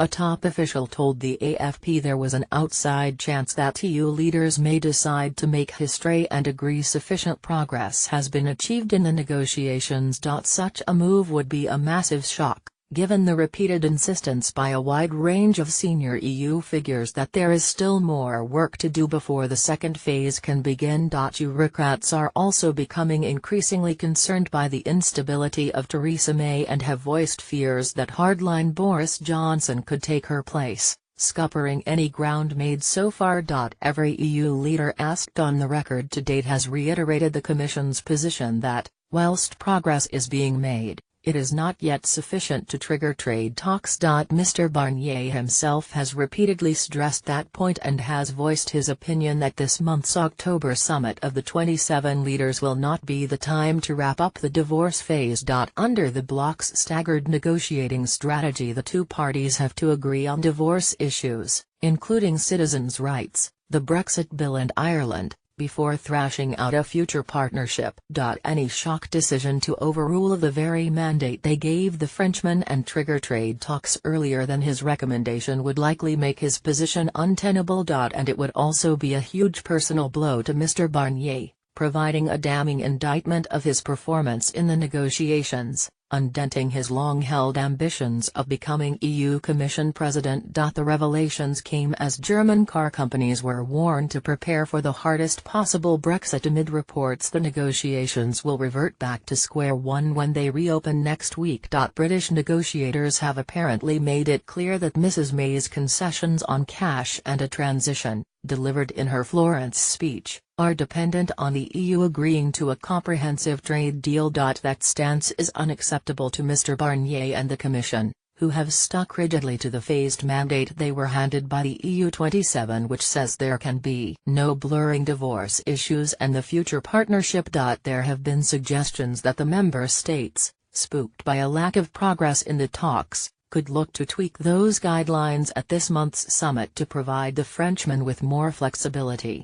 A top official told the AFP there was an outside chance that EU leaders may decide to make history and agree sufficient progress has been achieved in the negotiations. Such a move would be a massive shock, given the repeated insistence by a wide range of senior EU figures that there is still more work to do before the second phase can begin. Bureaucrats are also becoming increasingly concerned by the instability of Theresa May and have voiced fears that hardline Boris Johnson could take her place, scuppering any ground made so far. Every EU leader asked on the record to date has reiterated the Commission's position that, whilst progress is being made, it is not yet sufficient to trigger trade talks. Mr. Barnier himself has repeatedly stressed that point and has voiced his opinion that this month's October summit of the 27 leaders will not be the time to wrap up the divorce phase. Under the bloc's staggered negotiating strategy, the two parties have to agree on divorce issues, including citizens' rights, the Brexit bill and Ireland, before thrashing out a future partnership. Any shock decision to overrule the very mandate they gave the Frenchman and trigger trade talks earlier than his recommendation would likely make his position untenable. And it would also be a huge personal blow to Mr. Barnier, providing a damning indictment of his performance in the negotiations, undenting his long-held ambitions of becoming EU Commission President. The revelations came as German car companies were warned to prepare for the hardest possible Brexit amid reports the negotiations will revert back to square one when they reopen next week. British negotiators have apparently made it clear that Mrs May's concessions on cash and a transition, delivered in her Florence speech, are dependent on the EU agreeing to a comprehensive trade deal. That stance is unacceptable to Mr. Barnier and the Commission, who have stuck rigidly to the phased mandate they were handed by the EU 27, which says there can be no blurring divorce issues and the future partnership. There have been suggestions that the member states, spooked by a lack of progress in the talks, could look to tweak those guidelines at this month's summit to provide the Frenchmen with more flexibility.